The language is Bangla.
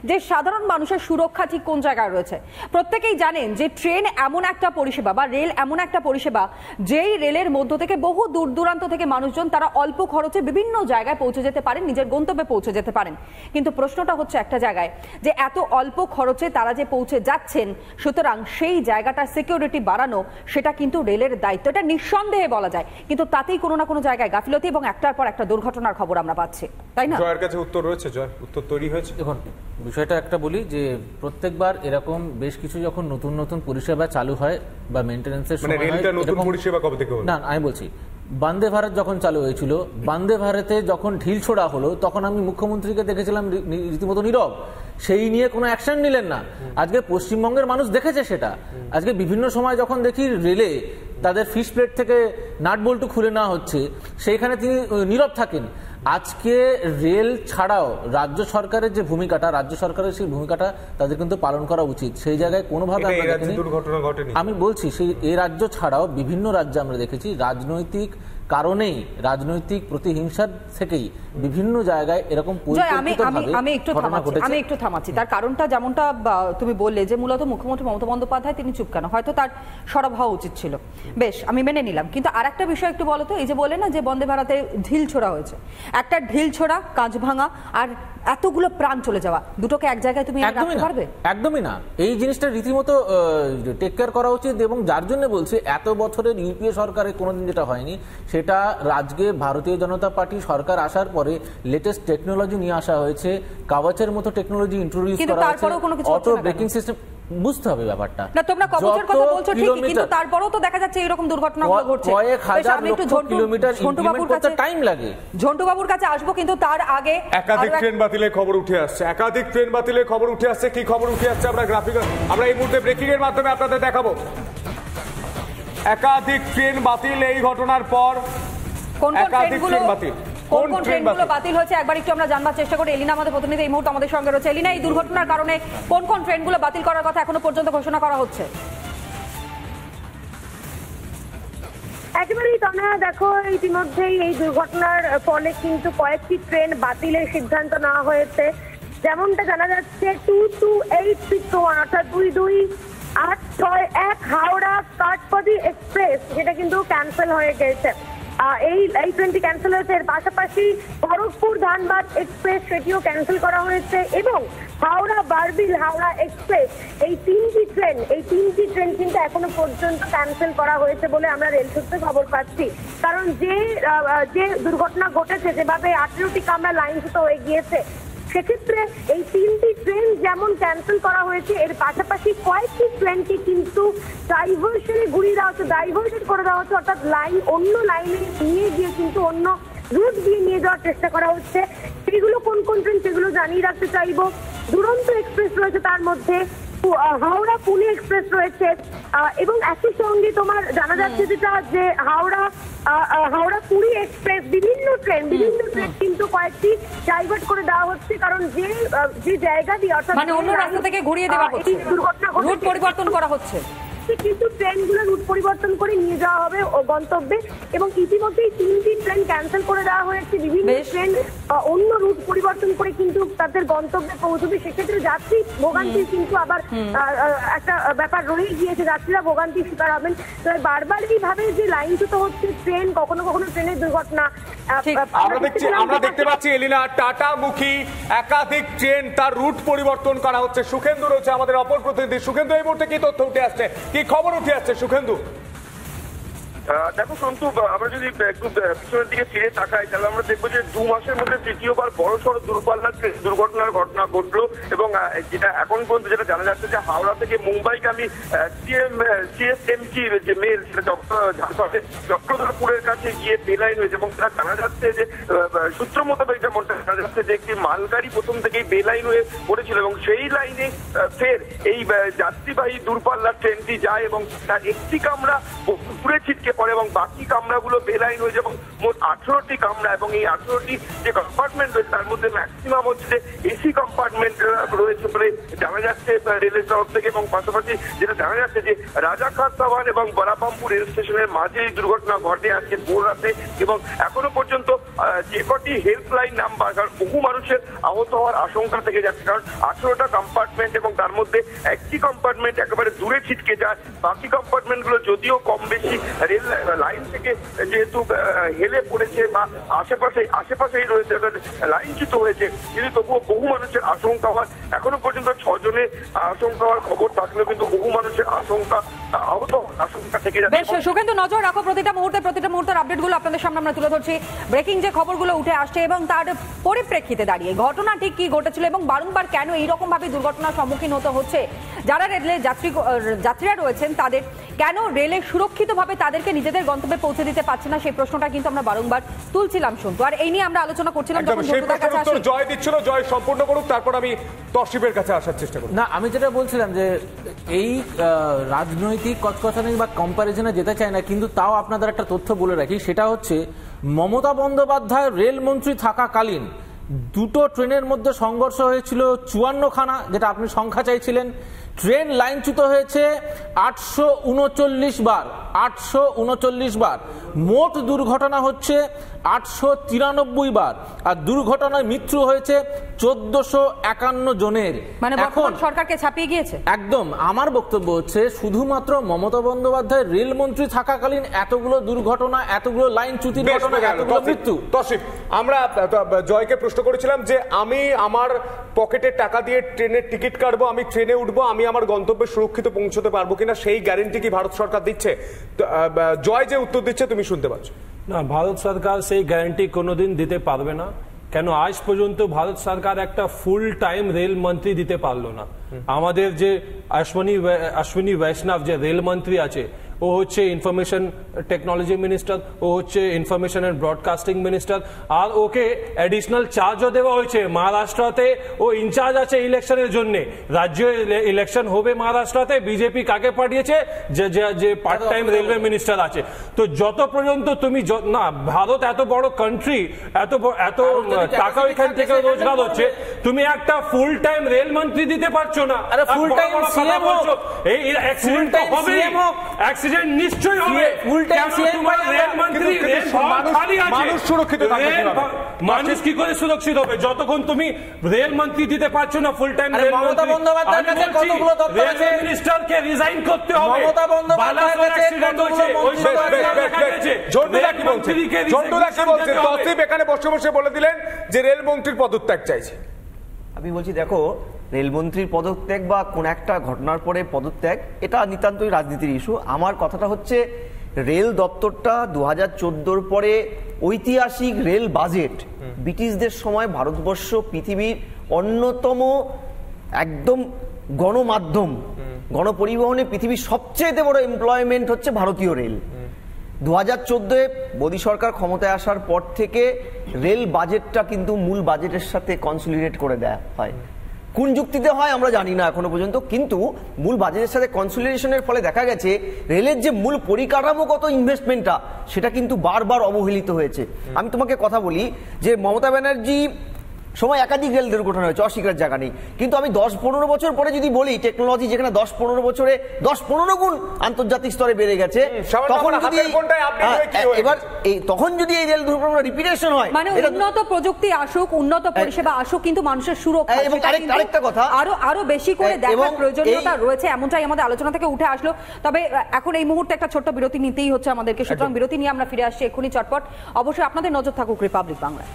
যে সাধারণ মানুষের সুরক্ষা ঠিক কোন জায়গায় রয়েছে। প্রত্যেকেই জানেন যে ট্রেন এমন একটা পরিষেবা বা রেল এমন একটা পরিষেবা যেই রেলের মধ্য থেকে বহু দূর দূরান্ত থেকে মানুষজন তারা অল্প খরচে বিভিন্ন জায়গায় পৌঁছে যেতে পারেন, নিজের গন্তব্যে পৌঁছে যেতে পারেন। কিন্তু প্রশ্নটা হচ্ছে একটা জায়গায় যে এত অল্প খরচে তারা যে পৌঁছে যাচ্ছেন, সুতরাং সেই জায়গাটার সিকিউরিটি বাড়ানো সেটা কিন্তু রেলের দায়িত্ব, এটা নিঃসন্দেহে বলা যায়। কিন্তু তাতেই কোনো না কোনো জায়গায় গাফিলতি এবং একটার পর একটা দুর্ঘটনার খবর আমরা পাচ্ছি, তাই না? জয়ের কাছে উত্তর রয়েছে, জয় উত্তর তৈরি হয়েছে। দেখুন, বিষয়টা একটা বলি যে প্রত্যেকবার এরকম বেশ কিছু যখন নতুন নতুন পরিষেবা চালু হয় বা মেইনটেনেন্সের সময় নতুন পরিষেবা কবে থেকে হলো? না, আমি বলছি বন্দে ভারত যখন চালু হয়েছিল, বন্দে ভারতে যখন ঢিল ছোড়া হলো তখন আমি মুখ্যমন্ত্রীকে দেখেছিলাম রীতিমতো নীরব, সেই নিয়ে কোনো অ্যাকশন নিলেন না। আজকে পশ্চিমবঙ্গের মানুষ দেখেছে সেটা। আজকে বিভিন্ন সময় যখন দেখি রেলে তাদের ফিশ প্লেট থেকে নাট বল্টু খুলে নেওয়া হচ্ছে, সেইখানে তিনি নীরব থাকেন। আজকে রেল ছাড়াও রাজ্য সরকারের যে ভূমিকাটা, রাজ্য সরকারের সেই ভূমিকাটা তাদের কিন্তু পালন করা উচিত। সেই জায়গায় কোনোভাবে আমি বলছি, সেই এ রাজ্য ছাড়াও বিভিন্ন রাজ্যে আমরা দেখেছি রাজনৈতিক কারণেই, রাজনৈতিক প্রতিহিংসার থেকেই বিভিন্ন জায়গায় এরকম আমি একটু থামাচ্ছি। তার কারণটা যেমনটা তুমি বললে যে মূলত মুখ্যমন্ত্রী মমতা বন্দ্যোপাধ্যায় তিনি চুপ কেন, হয়তো তার সরব হওয়া উচিত ছিল, বেশ আমি মেনে নিলাম। কিন্তু আর একটা বিষয় একটু বলো তো, এই যে বলে না যে বন্দে ভারতে ঢিল ছোড়া হয়েছে, একটা ঢিল ছোড়া, কাঁচ ভাঙা আর এতগুলো প্রাণ চলে যাওয়া, দুটোকে এক জায়গায় তুমি রাখতে পারবে? একদমই না। এই জিনিসটা রীতিমতো টেক কেয়ার করা উচিত। এবং যার জন্য বলছি, এত বছরের ইউপিএ সরকারের কোনোদিন যেটা হয়নি, সেটা আজকে ভারতীয় জনতা পার্টি সরকার আসার পরে লেটেস্ট টেকনোলজি নিয়ে আসা হয়েছে, কাভাচের মতো টেকনোলজি ইন্ট্রোডিউস করা হয়েছে, অটো ব্রেকিং সিস্টেম। বুঝতে হবে ব্যাপারটা। না, তোমরা কবচের কথা বলছো ঠিকই, কিন্তু তারপরেও তো দেখা যাচ্ছে এরকম দুর্ঘটনাগুলো ঘটছে। কয়েক হাজার কিলোমিটার ইমপ্লিমেন্ট করতে টাইম লাগে। ঝন্টু বাবুর কাছে আসবো, কিন্তু তার আগে একাধিক ট্রেন বাতিলের খবর উঠে আসছে, একাধিক ট্রেন বাতিলের খবর উঠে আসছে। কি খবর উঠে আসছে আমরা গ্রাফিক, আমরা এই মুহূর্তে ব্রেকিং এর মাধ্যমে আপনাদের দেখাবো। একাধিক ট্রেন বাতিল এই ঘটনার পর। কোন ট্রেনগুলো বাতিল হয়েছে একবার একটু আমরা জানবার চেষ্টা করি। এলিনা আমাদের প্রতিনিধি এই মুহূর্তে আমাদের সঙ্গে রয়েছে। এলিনা, এই দুর্ঘটনার কারণে কোন কোন ট্রেনগুলো বাতিল করার কথা এখনো পর্যন্ত ঘোষণা করা হচ্ছে? একেবারেই তনয়া, দেখো ইতিমধ্যেই এই দুর্ঘটনার ফলে কিন্তু কয়েকটি ট্রেন বাতিলের সিদ্ধান্ত নেওয়া হয়েছে। যেমনটা জানা যাচ্ছে 22861 অর্থাৎ 228661 হাওড়া কাঠপদি এক্সপ্রেস, যেটা কিন্তু ক্যান্সেল হয়ে গেছে। এই ট্রেনটি ক্যান্সেল হয়েছে। এর পাশাপাশি খড়গপুর ধানবাদ এক্সপ্রেস, সেটিও ক্যান্সেল করা হয়েছে। এবং হাওড়া বারবিল হাওড়া এক্সপ্রেস, এই তিনটি ট্রেন কিন্তু এখনো পর্যন্ত ক্যান্সেল করা হয়েছে বলে আমরা রেল সূত্রে খবর পাচ্ছি। কারণ যে দুর্ঘটনা ঘটেছে, যেভাবে 18টি কামরা লাইনচ্যুত হয়ে গিয়েছে, সেক্ষেত্রে এই তিনটি ট্রেন যেমন ক্যান্সেল করা হয়েছে, এর পাশাপাশি কয়েকটি ট্রেনটি কিন্তু ডাইভার্সনে ঘুরিয়ে দেওয়া হচ্ছে, ডাইভার্টেড করে দেওয়া হচ্ছে, অর্থাৎ অন্য লাইনে নিয়ে গিয়ে কিন্তু অন্য রুট দিয়ে নিয়ে যাওয়ার চেষ্টা করা হচ্ছে। সেগুলো কোন কোন ট্রেন সেগুলো জানিয়ে রাখতে চাইবো। দুরন্ত এক্সপ্রেস রয়েছে, তার মধ্যে হাওড়া পুনে এক্সপ্রেস রয়েছে, এবং একই সঙ্গে তোমার জানা যাচ্ছে যেটা যে হাওড়া পুরী এক্সপ্রেস, বিভিন্ন ট্রেন কিন্তু কয়েকটি ডাইভার্ট করে দেওয়া হচ্ছে। কারণ যে জায়গা দিয়ে, অর্থাৎ মানে অন্য রাস্তা থেকে ঘুরিয়ে দেওয়া হচ্ছে, দুর্ঘটনা রুট পরিবর্তন করা হচ্ছে, কিন্তু ট্রেনগুলো রুট পরিবর্তন করে নিয়ে যাওয়া হবে গন্তব্যে। এবং ইতিমধ্যেই 3টি ট্রেন ক্যান্সেল করে দেওয়া হয়েছে। বিভিন্ন ট্রেন অন্য রুট পরিবর্তন করে কিন্তু তাদের গন্তব্যে পৌঁছবে। সেক্ষেত্রে যাত্রী ভোগান্তির কিন্তু আবার একটা ব্যাপার রয়ে গিয়েছে, যাত্রীরা ভোগান্তির শিকার হবেন। তবে বারবার এইভাবে যে লাইনচ্যুত হচ্ছে ট্রেন, কখনো কখনো ট্রেনের দুর্ঘটনা আমরা দেখতে পাচ্ছি। এলিনা, টাটামুখী একাধিক ট্রেন তার রুট পরিবর্তন করা হচ্ছে। সুখেন্দু রয়েছে আমাদের অপর প্রতিনিধি। সুখেন্দু, এই মুহূর্তে কি তথ্য উঠে আসছে, কি খবর উঠে আসছে সুখেন্দু? দেখো সন্তু, আমরা যদি একটু পিছনের দিকে ফিরে তাকাই, তাহলে আমরা দেখবো যে 2 মাসের মধ্যে তৃতীয়বার বড়সড় দূরপাল্লার দুর্ঘটনার ঘটনা ঘটলো। এবং যেটা এখন পর্যন্ত যেটা জানা যাচ্ছে যে হাওড়া থেকে মুম্বাইগামী সিএসএমটি যে মেল, সেটা চক্রধরপুরের কাছে গিয়ে বেলাইন হয়েছে। এবং সেটা জানা যাচ্ছে যে সূত্র মোতাবেক যেমনটা জানা যাচ্ছে যে একটি মালগাড়ি প্রথম থেকেই বেলাইন হয়ে পড়েছিল, এবং সেই লাইনে ফের এই যাত্রীবাহী দূরপাল্লার ট্রেনটি যায় এবং তার একটি কামরা পুরে ছিটকে আটকে পড়ে এবং বাকি কামরাগুলো বেলাইন হয়ে যায় এবং মোট 18টি কামরা এবং এই 18টি যে কম্পার্টমেন্ট রয়েছে তার মধ্যে ম্যাক্সিমাম হচ্ছে যে এসি কম্পার্টমেন্ট রয়েছে বলে জানা যাচ্ছে রেলের তরফ থেকে। এবং পাশাপাশি যেটা জানা যাচ্ছে যে রাজাখার সাভার এবং বরাপামপুর রেল স্টেশনের মাঝে এই দুর্ঘটনা ঘটে আজকে ভোর রাতে এবং এখনো পর্যন্ত যে কটি হেল্পলাইন নাম্বার, কারণ বহু মানুষের আহত হওয়ার আশঙ্কা থেকে যাচ্ছে, কারণ 18টা কম্পার্টমেন্ট এবং তার মধ্যে একটি কম্পার্টমেন্ট একেবারে দূরে ছিটকে যায়, বাকি কম্পার্টমেন্টগুলো যদিও কম বেশি রেল লাইন থেকে যেহেতু হেলে পড়েছে বা আশেপাশেই রয়েছে, লাইনচ্যুত হয়েছে, কিন্তু তবুও বহু মানুষের আশঙ্কা হয়। এখনো পর্যন্ত 6 জনের আশঙ্কা হওয়ার খবর থাকলেও কিন্তু বহু মানুষের আহত আশঙ্কা থেকে যাচ্ছে। বেশ সুখেন্দু, নজর রাখো প্রতিটা মুহূর্তের আপডেটগুলো আপনাদের সামনে আমরা তুলে ধরছি। ব্রেকিং যে খবরগুলো উঠে আসছে এবং তার পরিপ্রেক্ষিতে দাঁড়িয়ে ঘটনা ঠিক কি ঘটেছিল এবং বারংবার কেন এইরকম ভাবে দুর্ঘটনার সম্মুখীন হতে হচ্ছে, যারা রেলে যাত্রীরা রয়েছেন তাদের কেন রেলে সুরক্ষিতভাবে তাদেরকে নিজেদের গন্তব্যে পৌঁছে দিতে পারছে না, সেই প্রশ্নটা কিন্তু আমরা বারংবার তুলছিলাম শুনতো। আর এই নিয়ে আমরা আলোচনা করছিলাম যখন জয় দিচ্ছিল, জয় সম্পূর্ণ করুক, তারপর আমি তশরিফের কাছে আসার চেষ্টা করি। না, আমি যেটা বলছিলাম যে এই রাজনৈতিক কচকচানি বা কম্পারিজনে যেতে চাই না, কিন্তু তাও আপনাদের একটা তথ্য বলে রাখি, সেটা হচ্ছে মমতা বন্দ্যোপাধ্যায় রেলমন্ত্রী থাকাকালীন দুটো ট্রেনের মধ্যে সংঘর্ষ হয়েছিল 54খানা, যেটা আপনি সংখ্যা চাইছিলেন। ট্রেন লাইনচ্যুত হয়েছে 839 বার, 839 বার। মোট দুর্ঘটনা হচ্ছে 893 বার, আর দুর্ঘটনায় মৃত্যু হয়েছে 1451 জনের। মানে বর্তমান সরকারকে ছাপিয়ে গিয়েছে একদম। আমার বক্তব্য হচ্ছে শুধুমাত্র মমতা বন্দ্যোপাধ্যায় রেলমন্ত্রী থাকাকালীন এতগুলো দুর্ঘটনা, এতগুলো লাইনচ্যুতির ঘটনা, এতগুলো মৃত্যু। তশরিফ, আমরা জয়কে প্রশ্ন করেছিলাম যে আমি আমার পকেটের টাকা দিয়ে ট্রেনের টিকিট কাটবো, আমি ট্রেনে উঠবো, আমি আমার গন্তব্যে সুরক্ষিত পৌঁছতে পারবো কিনা, সেই গ্যারেন্টি কি ভারত সরকার দিচ্ছে? জয় যে উত্তর দিচ্ছে তুমি শুনতে পাচ্ছ। না, ভারত সরকার সেই গ্যারান্টি কোনোদিন দিতে পারবে না। কেন আজ পর্যন্ত ভারত সরকার একটা ফুল টাইম রেল মন্ত্রী দিতে পারলো না। আমাদের যে অশ্বিনী বৈষ্ণব যে রেল মন্ত্রী আছে, ও হচ্ছে ইনফরমেশন টেকনোলজি মিনিস্টার, ও হচ্ছে ইনফরমেশন এন্ড ব্রডকাস্টিং মিনিস্টার, আর ওকে অ্যাডিশনাল চার্জও দেওয়া হয়েছে। মহারাষ্ট্রতে ও ইনচার্জ আছে ইলেকশনের জন্য, রাজ্য ইলেকশন হবে মহারাষ্ট্রতে, বিজেপি কাকে পাঠিয়েছে, যে পার্ট টাইম রেলওয়ে মিনিস্টার আছে। তো যত পর্যন্ত তুমি না, ভারত এত বড় কান্ট্রি, এত টাকা এখান থেকে রোজগার হচ্ছে, তুমি একটা ফুল টাইম রেল মন্ত্রী দিতে পারছো না। ফুল টাইম সিএম হোক, এই অ্যাক্সিডেন্ট হবে, অ্যাক্সিডেন্ট নিশ্চয়ই হবে। ফুল টাইম সিএম রেল মন্ত্রী, মানুষ সুরক্ষিত থাকবে, মানুষ কি করে সুরক্ষিত হবে যতক্ষণ তুমি রেল মন্ত্রী দিতে পারছো না ফুল টাইম রেল মমতা বন্দ্যোপাধ্যায়ের কাছে কতগুলো তথ্য আছে? রেল মিনিস্টারকে রিজাইন করতে হবে। মমতা বন্দ্যোপাধ্যায়ের কাছে কতগুলো ঝন্ডুদা কি বলছেন? তশরিফ এখানে বসে বসে বলে দিলেন যে রেল মন্ত্রীর পদত্যাগ চাইছে। আমি বলছি, দেখো, রেলমন্ত্রীর পদত্যাগ বা কোন একটা ঘটনার পরে পদত্যাগ, এটা নিতান্তই রাজনীতির ইস্যু। আমার কথাটা হচ্ছে রেল দপ্তরটা 2014 পরে ঐতিহাসিক রেল বাজেট, ব্রিটিশদের সময় ভারতবর্ষ পৃথিবীর অন্যতম একদম গণমাধ্যম, গণপরিবহনে পৃথিবীর সবচেয়ে বড় এমপ্লয়মেন্ট হচ্ছে ভারতীয় রেল। 2014-এ মোদী সরকার ক্ষমতায় আসার পর থেকে রেল বাজেটটা কিন্তু মূল বাজেটের সাথে কনসলিডেট করে দেয়া হয়। কোন যুক্তিতে হয় আমরা জানি না এখনো পর্যন্ত, কিন্তু মূল বাজেটের সাথে কনসলিডেশনের ফলে দেখা গেছে রেলের যে মূল পরিকাঠামোগত ইনভেস্টমেন্টটা, সেটা কিন্তু বারবার অবহেলিত হয়েছে। আমি তোমাকে কথা বলি যে মমতা ব্যানার্জি সময় একাধিক রেল দুর্ঘটনা হয়েছে, অস্বীকার জায়গা নেই, কিন্তু আমি 10-15 বছর পরে যদি বলি টেকনোলজি যেখানে 10-15 বছরে 10-15 গুণ আন্তর্জাতিক স্তরে বেড়ে গেছে, তখন যদি তখন যদি এই রেল দুর্ঘটনা রিপিটেশন হয়, মানে উন্নত প্রযুক্তি আসুক, উন্নত পরিষেবা আসুক, কিন্তু মানুষের সুরক্ষা এবং আরেকটা কথা আরো বেশি করে দেখার প্রয়োজনীয়তা রয়েছে, এমনটাই আমাদের আলোচনা থেকে উঠে আসলো। তবে এখন এই মুহূর্তে একটা ছোট্ট বিরতি নিতেই হচ্ছে আমাদেরকে, সুতরাং বিরতি নিয়ে আমরা ফিরে আসছি এক্ষুনি চটপট। অবশ্যই আপনাদের নজর থাকুক রিপাবলিক বাংলায়।